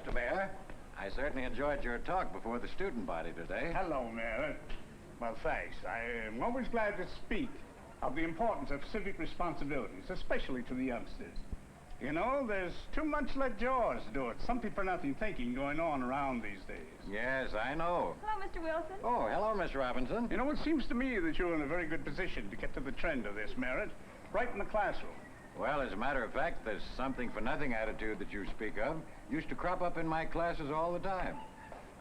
Mr. Mayor. I certainly enjoyed your talk before the student body today. Hello, Mayor. Well, thanks. I am always glad to speak of the importance of civic responsibilities, especially to the youngsters. You know, there's too much let jaws do it. Something for nothing thinking going on around these days. Yes, I know. Hello, Mr. Wilson. Oh, hello, Miss Robinson. You know, it seems to me that you're in a very good position to get to the trend of this, Merritt, right in the classroom. Well, as a matter of fact, this something-for-nothing attitude that you speak of used to crop up in my classes all the time.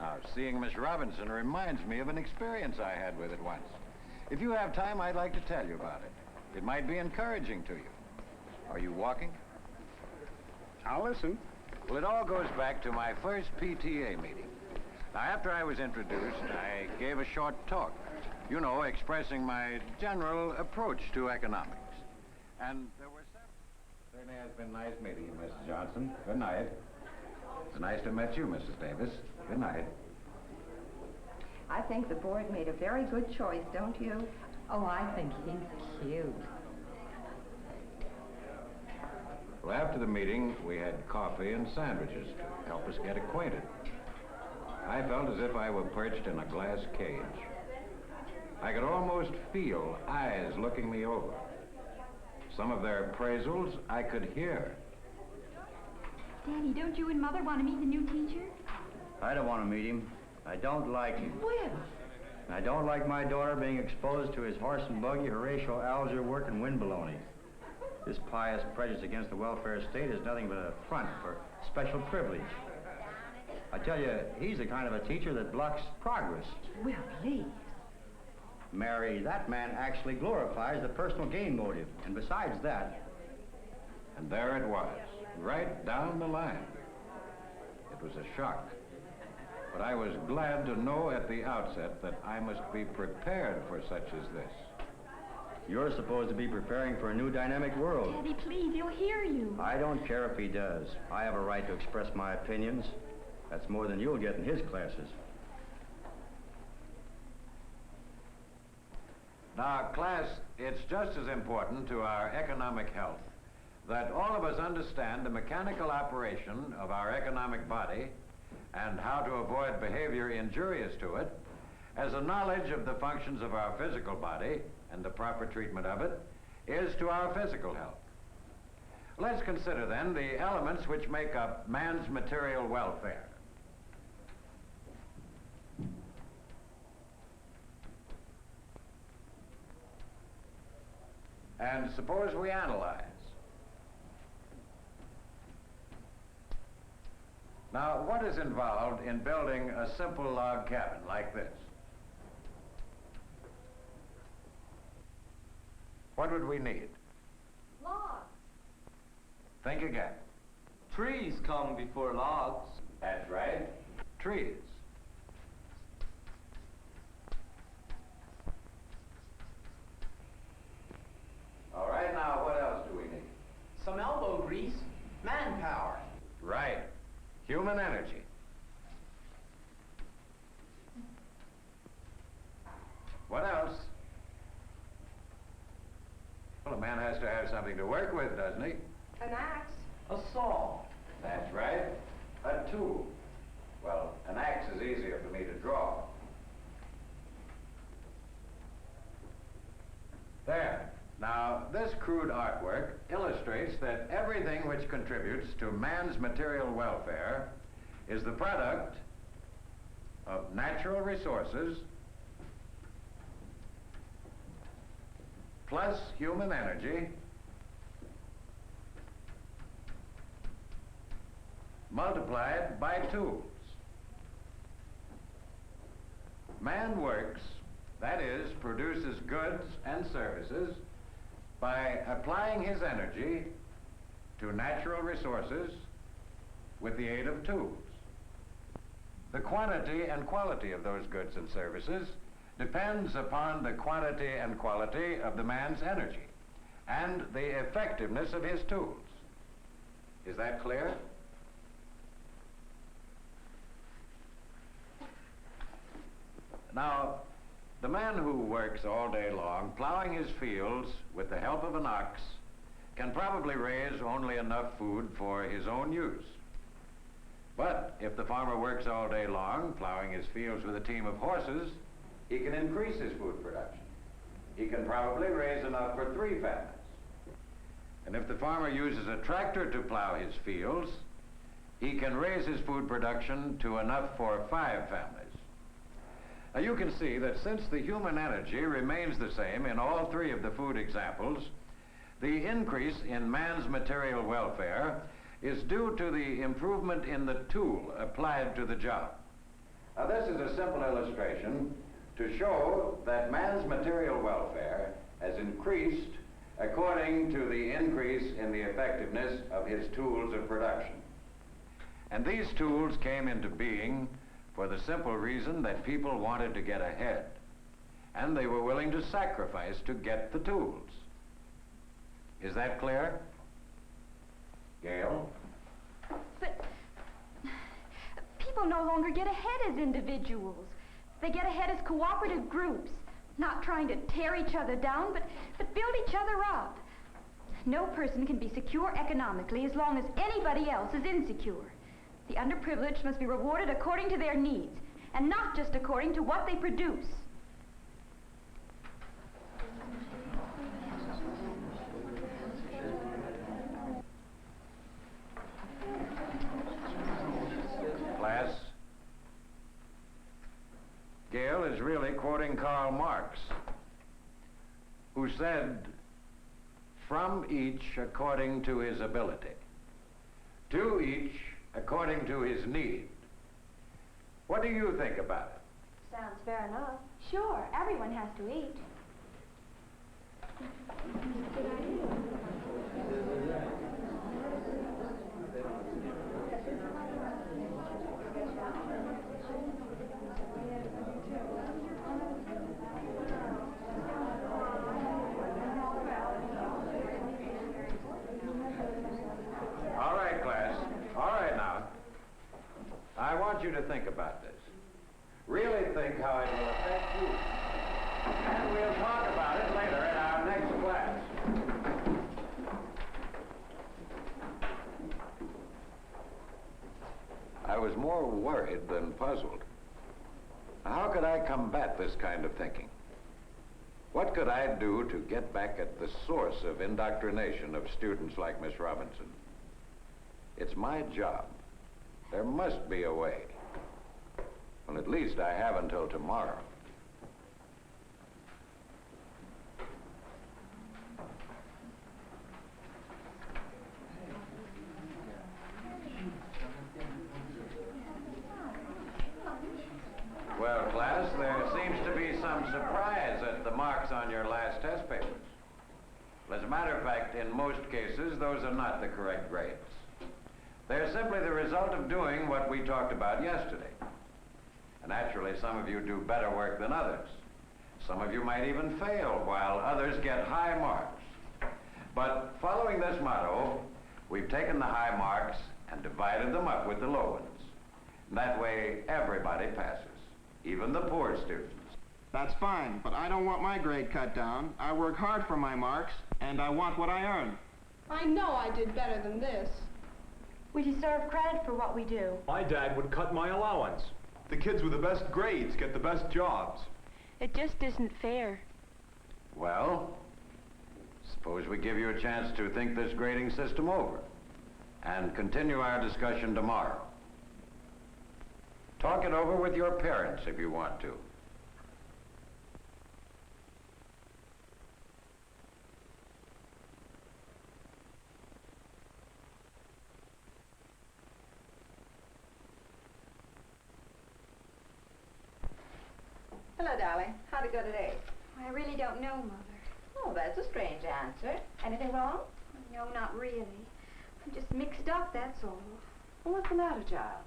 Now, seeing Miss Robinson reminds me of an experience I had with it once. If you have time, I'd like to tell you about it. It might be encouraging to you. Are you walking? I'll listen. Well, it all goes back to my first PTA meeting. Now, after I was introduced, I gave a short talk, you know, expressing my general approach to economics. And there were several. Certainly has been nice meeting you, Mrs. Johnson. Good night. It's nice to meet you, Mrs. Davis. Good night. I think the board made a very good choice, don't you? Oh, I think he's cute. Well, after the meeting, we had coffee and sandwiches to help us get acquainted. I felt as if I were perched in a glass cage. I could almost feel eyes looking me over. Some of their appraisals I could hear. Daddy, don't you and Mother want to meet the new teacher? I don't want to meet him. I don't like him. Well. I don't like my daughter being exposed to his horse and buggy, Horatio Alger work and wind baloney. This pious prejudice against the welfare state is nothing but a front for special privilege. I tell you, he's the kind of a teacher that blocks progress. Well, please. Mary, that man actually glorifies the personal gain motive. And besides that... And there it was, right down the line. It was a shock. But I was glad to know at the outset that I must be prepared for such as this. You're supposed to be preparing for a new dynamic world. Daddy, please, he'll hear you. I don't care if he does. I have a right to express my opinions. That's more than you'll get in his classes. Now, class, it's just as important to our economic health that all of us understand the mechanical operation of our economic body and how to avoid behavior injurious to it as a knowledge of the functions of our physical body and the proper treatment of it is to our physical health. Let's consider then the elements which make up man's material welfare. And suppose we analyze. Now, what is involved in building a simple log cabin like this? What would we need? Logs. Think again. Trees come before logs. That's right. Trees. All right, now what else do we need? Some elbow grease. Manpower. Right. Human energy. What else? Well, a man has to have something to work with, doesn't he? An axe. A saw. That's right. A tool. Well, an axe is easier for me to draw. There. Now, this crude artwork illustrates that everything which contributes to man's material welfare is the product of natural resources plus human energy multiplied by tools. Man works, that is, produces goods and services by applying his energy to natural resources with the aid of tools. The quantity and quality of those goods and services depends upon the quantity and quality of the man's energy and the effectiveness of his tools. Is that clear? Now, the man who works all day long plowing his fields with the help of an ox can probably raise only enough food for his own use. But if the farmer works all day long, plowing his fields with a team of horses, he can increase his food production. He can probably raise enough for 3 families. And if the farmer uses a tractor to plow his fields, he can raise his food production to enough for 5 families. Now you can see that since the human energy remains the same in all 3 of the food examples, the increase in man's material welfare is due to the improvement in the tool applied to the job. Now this is a simple illustration to show that man's material welfare has increased according to the increase in the effectiveness of his tools of production. And these tools came into being for the simple reason that people wanted to get ahead, and they were willing to sacrifice to get the tools. Is that clear? Gail? But people no longer get ahead as individuals. They get ahead as cooperative groups, not trying to tear each other down, but build each other up. No person can be secure economically as long as anybody else is insecure. The underprivileged must be rewarded according to their needs, and not just according to what they produce. Class, Gail is really quoting Karl Marx, who said, "From each according to his ability, to each according to his need." What do you think about it? Sounds fair enough. Sure, everyone has to eat. All right, class. All right now. I want you to think about this. Really think how it will affect you. And we'll talk about it later in our next class. I was more worried than puzzled. How could I combat this kind of thinking? What could I do to get back at the source of indoctrination of students like Miss Robinson? It's my job. There must be a way. Well, at least I have until tomorrow. Well, class, there seems to be some surprise at the marks on your last test papers. As a matter of fact, in most cases, those are not the correct grades. They're simply the result of doing what we talked about yesterday. And naturally, some of you do better work than others. Some of you might even fail, while others get high marks. But following this motto, we've taken the high marks and divided them up with the low ones. And that way, everybody passes, even the poor students. That's fine, but I don't want my grade cut down. I work hard for my marks, and I want what I earn. I know I did better than this. We deserve credit for what we do. My dad would cut my allowance. The kids with the best grades get the best jobs. It just isn't fair. Well, suppose we give you a chance to think this grading system over and continue our discussion tomorrow. Talk it over with your parents if you want to. Hello, darling. How'd it go today? I really don't know, Mother. Oh, that's a strange answer. Anything wrong? No, not really. I'm just mixed up, that's all. Well, what's the matter, child?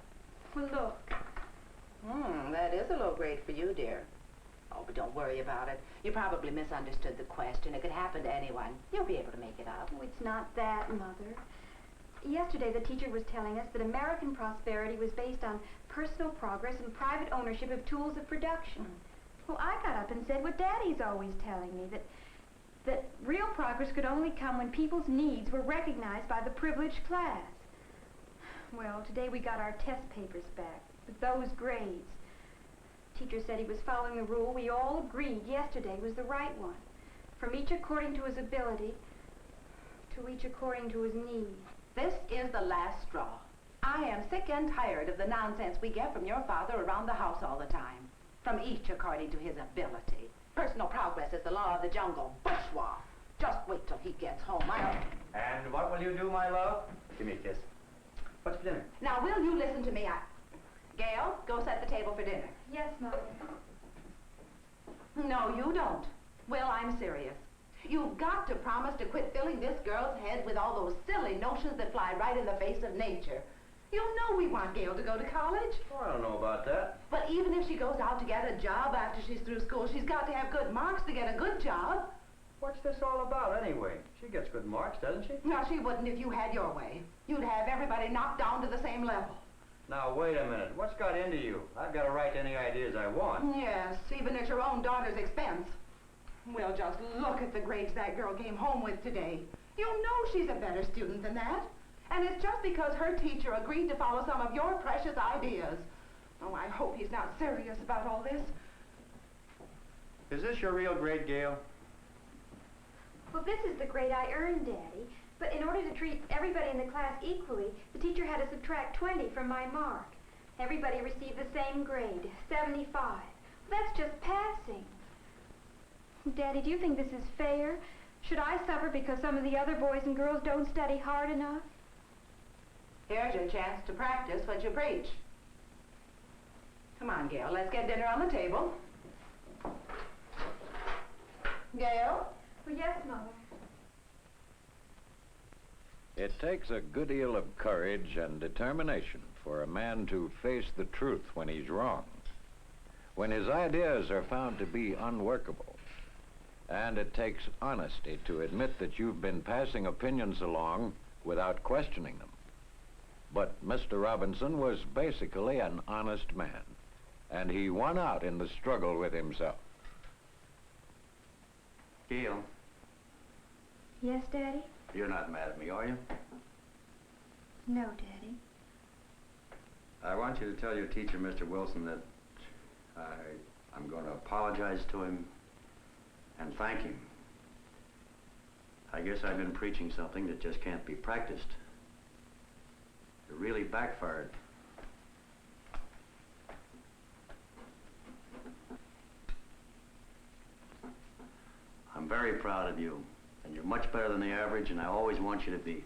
Well, look. That is a low grade for you, dear. Oh, but don't worry about it. You probably misunderstood the question. It could happen to anyone. You'll be able to make it up. Oh, it's not that, Mother. Yesterday, the teacher was telling us that American prosperity was based on personal progress and private ownership of tools of production. Well, I got up and said what Daddy's always telling me, that real progress could only come when people's needs were recognized by the privileged class. Well, today we got our test papers back with those grades. Teacher said he was following the rule we all agreed yesterday was the right one. From each according to his ability, to each according to his need. This is the last straw. I am sick and tired of the nonsense we get from your father around the house all the time. From each according to his ability. Personal progress is the law of the jungle. Bourgeois. Just wait till he gets home. And what will you do, my love? Give me a kiss. What's for dinner? Now, will you listen to me? Gail, go set the table for dinner. Yes, Mother. No, you don't. Will, I'm serious. You've got to promise to quit filling this girl's head with all those silly notions that fly right in the face of nature. You know we want Gail to go to college. Oh, I don't know about that. But even if she goes out to get a job after she's through school, she's got to have good marks to get a good job. What's this all about, anyway? She gets good marks, doesn't she? No, she wouldn't if you had your way. You'd have everybody knocked down to the same level. Now, wait a minute. What's got into you? I've got to write any ideas I want. Yes, even at your own daughter's expense. Well, just look at the grades that girl came home with today. You know she's a better student than that. And it's just because her teacher agreed to follow some of your precious ideas. Oh, I hope he's not serious about all this. Is this your real grade, Gail? Well, this is the grade I earned, Daddy. But in order to treat everybody in the class equally, the teacher had to subtract 20 from my mark. Everybody received the same grade, 75. That's just passing. Daddy, do you think this is fair? Should I suffer because some of the other boys and girls don't study hard enough? Here's your chance to practice what you preach. Come on, Gail, let's get dinner on the table. Gail? Well, yes, Mother. It takes a good deal of courage and determination for a man to face the truth when he's wrong, when his ideas are found to be unworkable. And it takes honesty to admit that you've been passing opinions along without questioning them. But Mr. Robinson was basically an honest man, and he won out in the struggle with himself. Gail, Yes, Daddy? you're not mad at me, are you? No, Daddy. I want you to tell your teacher, Mr. Wilson, that I'm going to apologize to him and thank him. I guess I've been preaching something that just can't be practiced. It really backfired. I'm very proud of you, and you're much better than the average, and I always want you to be.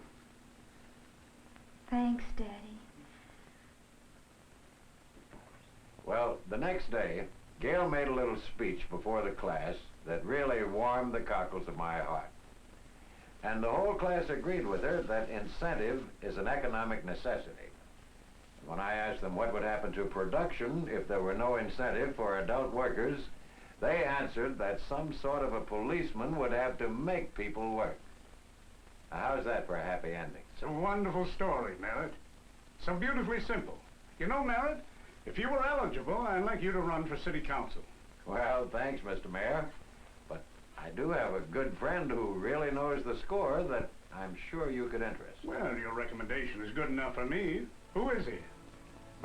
Thanks, Daddy. Well, the next day, Gail made a little speech before the class that really warmed the cockles of my heart. And the whole class agreed with her that incentive is an economic necessity. When I asked them what would happen to production if there were no incentive for adult workers, they answered that some sort of a policeman would have to make people work. Now, how's that for a happy ending? It's a wonderful story, Merritt. So beautifully simple. You know, Merritt, if you were eligible, I'd like you to run for city council. Well, thanks, Mr. Mayor. But I do have a good friend who really knows the score that I'm sure you could interest. Well, your recommendation is good enough for me. Who is he?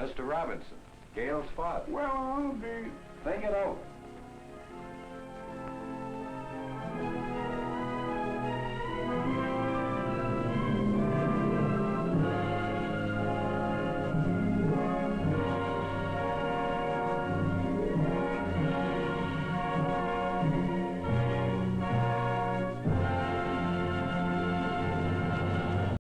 Mr. Robinson, Gail's father. Well, I'll be... Think it over.